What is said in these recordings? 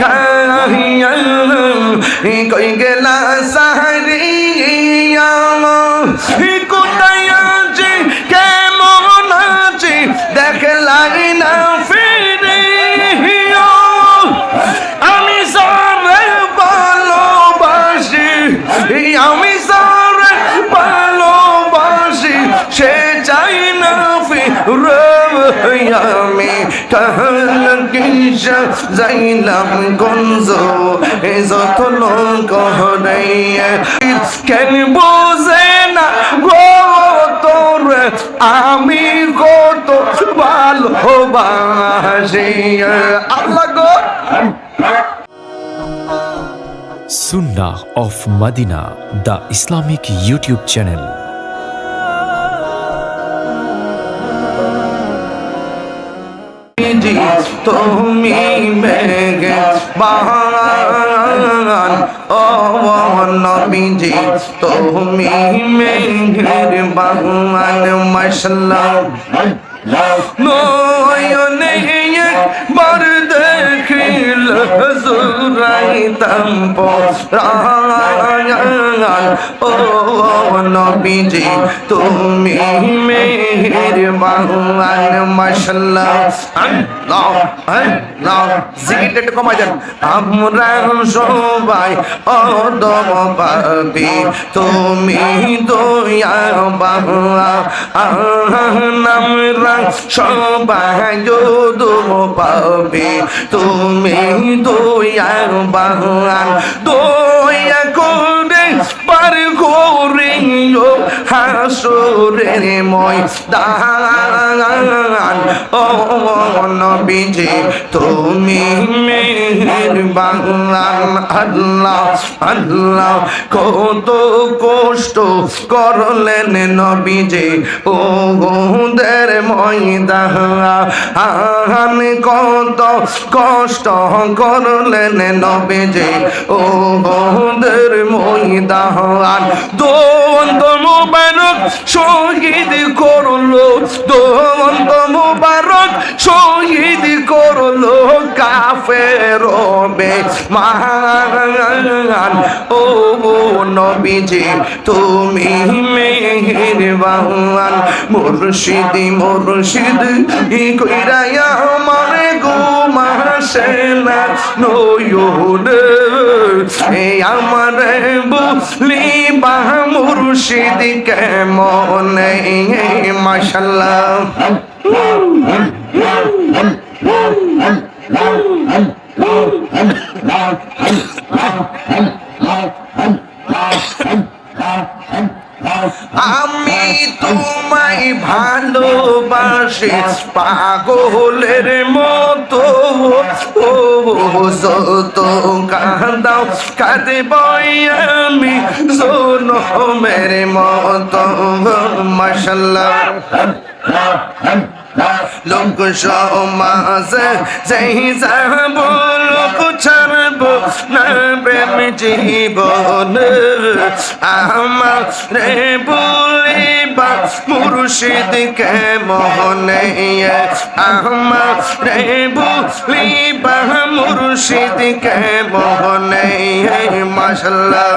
খাইয়া কই গেলা সাহারিয়া কোথায় আছি কেমন আছি দেখলাই না ফিরিয়া আমি সারে ভালোবাসি আমি সারে ভালোবাসি সে চাই না ফিরে আমি কাল কিসা যাইলাম গঞ্জ এ যত লোক হরাইয়া কেন বোঝে না গো তোর আমি কত ভালোবাসি আল্লাহ গো Sunnah of Madina, the Islamic YouTube channel. তুমি বেগে বাহান ও নবীজি তুমি মেঘের বাহান মাশাআল্লাহ নয়নে একবার দেখিল জুরাইতাম পরাণ ও নবীজি তুমি মেহেরবান মাশাআল্লাহ আল্লাহ আল্লাহ জিকিরটা একটু কমাই দেন আমরা সবাই অদম পাপী তুমি দয়া বাবা আমরা সবাই যদম পাপী তুমি দয়া বাবা দয়া করে পার করিও হাসরের ময়দান ও নবীজি তুমি মেহেরবান আল্লাহ আল্লাহ কত কষ্ট করলেন নবীজি ও গোদের ময়দান কত কষ্ট করলেন নবীজি ও গোদের ময়দান দোন্ত মুবারক শহীদ করলো দোন্ত মুবারক শহীদ করলো কাফের বেঈমান ও নবীজি তুমি মেহেরবান মুর্শিদি মুর্শিদ কইরা আমার ঘুমাসে না নয়নে এই আমার বলি বা মুর্শিদ কেমনে মাশাআল্লাহ আমি তোমায় ভালোবাসি পাগলের মতো ও যত কাঁদাও কাঁদব আমি জনমের মতো মাশাআল্লাহ লোক সমাজে যেই যাব লোক ছাড়ব না প্রেম জীবন আমার রে বলিবা মুর্শিদ কে মোহনে আমার রে বলিবা মুর্শিদ কে মোহনে মাশাআল্লাহ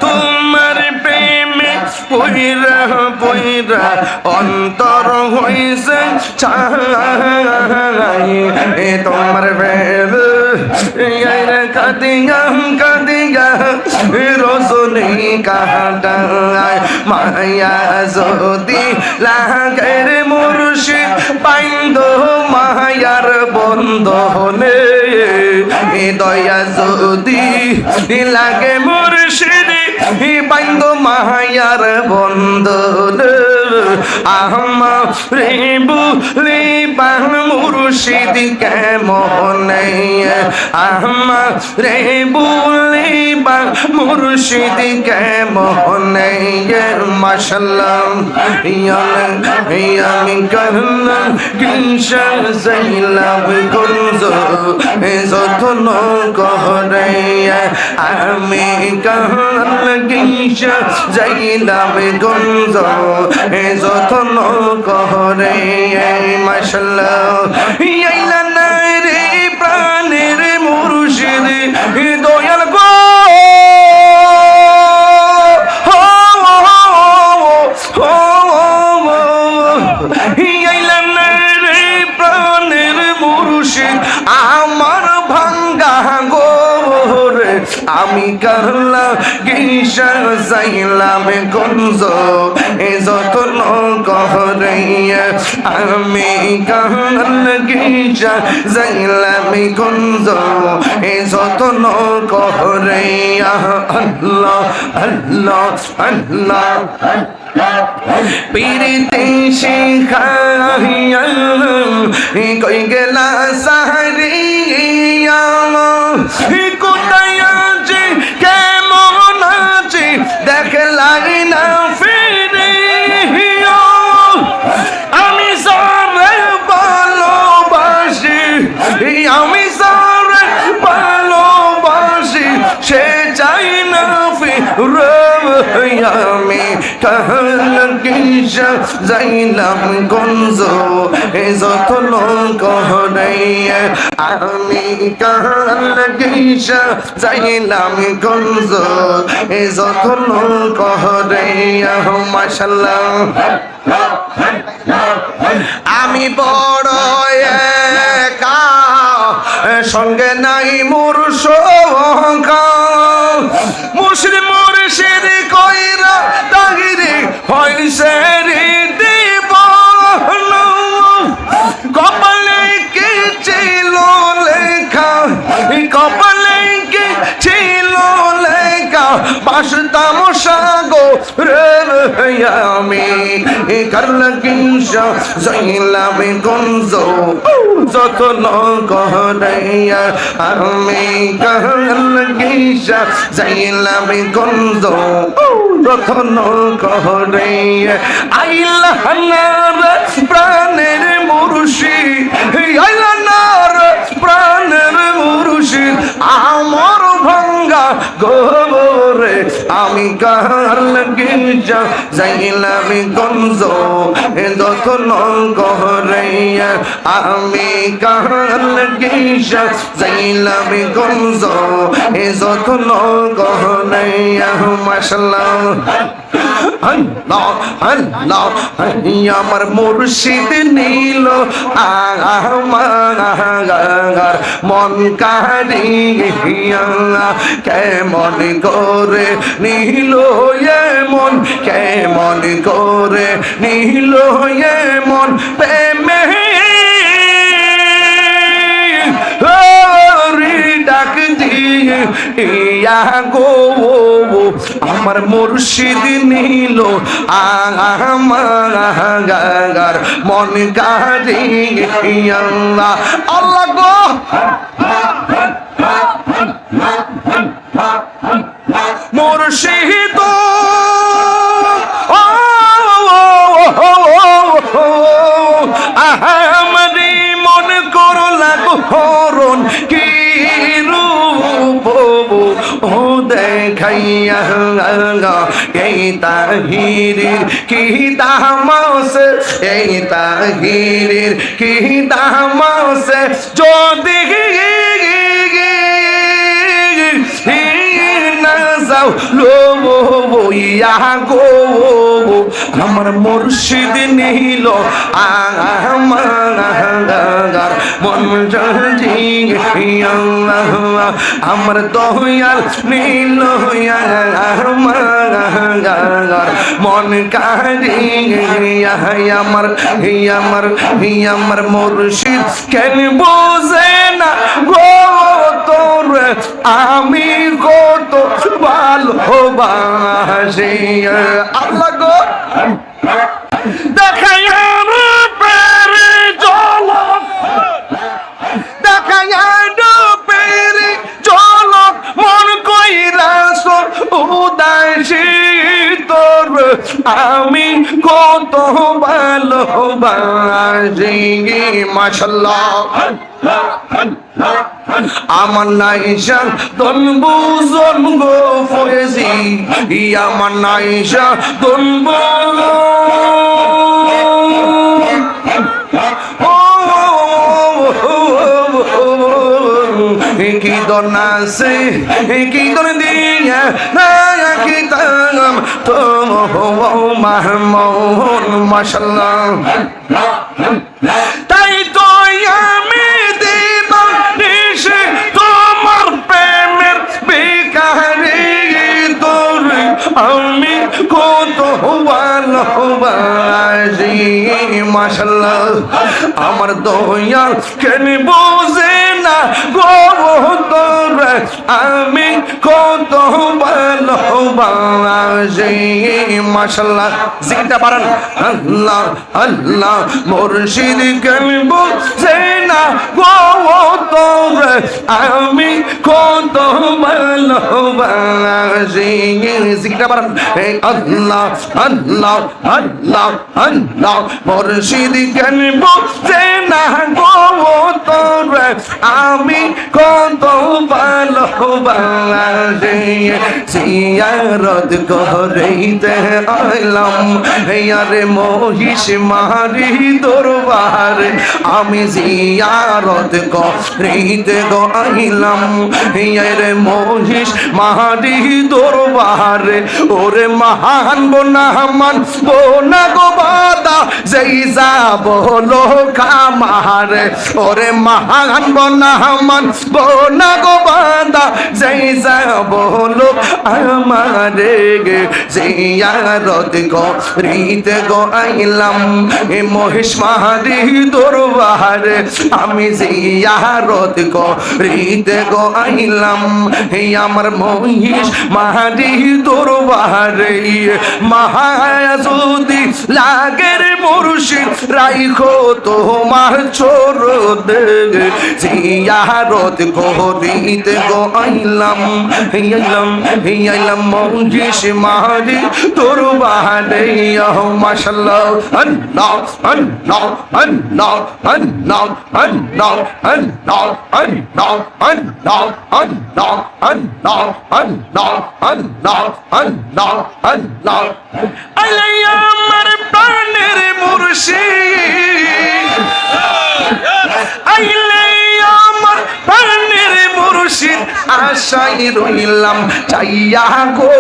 তোমার প্রেমে পইরা পইরা অন্তর হইছে ছাই তোমার প্রেমে কাদিয়া কাদিয়া রজনী কাটায় মায়া যদি লাগের মুর্শিদ বাইন্দ মায়ার বন্ধনে দয়া যদি লাগে মুর্শিদ বাইন্দ মায়ার বন্ধনে আমারে বলিবা মুর্শিদ কেমনে আমারে বলিবা মুর্শিদ কেমনে মাশাআল্লাহ আমি করলাম কিসা যাইলাম গঞ্জ যতন করে আমি করলাম কিসা যাইলাম গঞ্জ যতন করে মাশাআল্লাহ দয়াল গো প্রাণের মুর্শিদ আমার ভাঙ্গা গোরে আমি কারলা গিসা যাইলাম গঞ্জ এ যতন করে আমি কারলা গিসা যাইলাম গঞ্জ এ যতন করে আল্লাহ আল্লাহ আল্লাহ পীরিতে শিখাইয়া কই গেলা সাহারিয়া কোথায় আছে কেমন আছে দেখলাই না ফিরে আমি সারে ভালোবাসি আমি সারে ভালোবাসি সে চাই না ফিরে আমি কাল গিসা যাইলাম গঞ্জ এ যতন করে আমি কাল গিসা যাইলাম গঞ্জ এ যতন করে মাশাআল্লাহ আমি বড় একা সঙ্গে নাই মোর সখা মুসলিম মুর্শিদ কইরা তাহিরে হইছে রে দেবন কপালে কি ছিল লেখা কপালে কি ছিল লেখা বাসতাম সাগো রে আমি কারলা গিসা যাইলাম গঞ্জ যতন করে আমি কারলা গিসা যাইলাম গঞ্জ যতন করে আইলানার প্রাণের মুর্শিদ আইলানার প্রাণের মুর্শিদ আমার ভাঙ্গা গোরে আমি কারলা গিসা যাইলাম গঞ্জ যতন করে আমি কারলা গিসা যাইলাম গঞ্জ যতন করে মাশাআল্লাহ আল্লাহ আল্লাহ আমার মুর্শিদ নীল আমার মন কারিয়া কেমন করে নীল এমন কেমন করে নীল এমন প্রেমে ডাক দিয়ে ইয়া গো আমার মুর্শিদ নীল আমার মন কারিয়া আল্লাহ গো মুর্শিদ আমারি মন করলা হরণ কি রূপ ও দেখাইয়া এই তাহিরের কি দামাস এই তাহিরের কি দামাস যদি যাও লো ইয়া গো আমার মুর্শিদ নীল আমার মন জিয়া আমার দয়াল নীল আমার মন কারিয়া আমার আমার মুর্শিদ কেন বোঝে না গো তোর আমি কত ভালোবাসি আল্লাহ গো দেখাই পেরে জলক দেখাই পেরে জলক মন কইরাস উদাসী তোর আমি কত ভালোবাসি মাশাআল্লাহ আমার নাইশা তন বুঝন গো ফয়েজি আমার নাইশা তন কি দন আছে কি দন দিয়া রাখিতাম তো মাহমুদ মাশাআল্লাহ তাই তো আমি দিবানিশি তোমার প্রেমের ভিখারি তোরে আমি কত ভালোবাসি মাশাআল্লাহ আমার দয়াল কেন বোঝে না গো তোরে আমি কত ভালোবাসি মাশাআল্লাহ জিকিরটা বাড়ান আল্লাহ আল্লাহ মুর্শিদ কেন বোঝে না গো তোরে আমি কত ভালোবাসি জিকিরটা বাড়ান আল্লাহ আল্লাহ আল্লাহ আল্লাহ মুর্শিদ কেন বোঝে না গো তোরে আমি কত ভালোবাসি জিয়ারত করিতে আইলাম আরে মহিষ মারি দরবারে আমি জিয়ারত করিতে আইলাম আরে মহিষ মারি দরবারে ওরে মহান বোনা মানবো না গো বাদা যেই যাব কামারে ওরে মহান বোনা মানবো না গো বাদা যেই যাব আমারে গে জিয়ারত করিতে গো আইলাম এ মহিষ মারি দরবারে আমি জিয়ারত করিতে গো আইলাম হে আমার মহিষ মারি দরবারে মাহাজুদি লাগের মুর্শিদ রাইখো তোমার চরণে জিয়ারত করিতে গো আইলাম আইলাম মহিষ মারি দরবারে মাশাআল্লাহ আল্লাহ আল্লাহ আল্লাহ আল্লাহ আল্লাহ আল্লাহ আল্লাহ আল্লাহ আল্লাহ আল্লাহ আল্লাহ আল্লাহ আল্লাহ আল্লাহ আল্লাহ আমার প্রাণের মুর্শিদ আইলে আমার প্রাণের মুর্শিদ আশাই রইলাম চাইয়া গো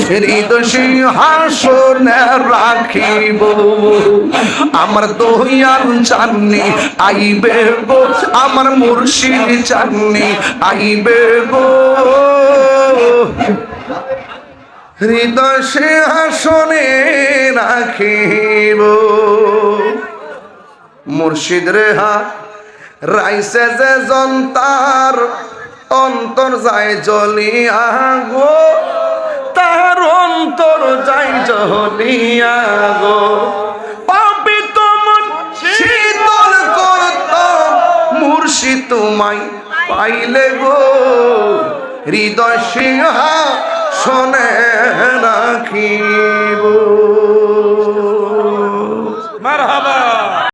হৃদয় সিংহাসনে রাখিব আমার দয়াল চাননি আইবে গো আমার মুর্শিদ চাননি আইবে গো হৃদয় সিংহাসনে রাখিব মুর্শিদ রেহা রাইসে যে জন্তার অন্তর যায় জ্বলিয়া গো তার অন্তর যায় জ্বলিয়া গো পাপি তোমার শীতল করত মুর্শিদ তোমায় পাইলে গো হৃদয় সিংহাসনে রাখিব।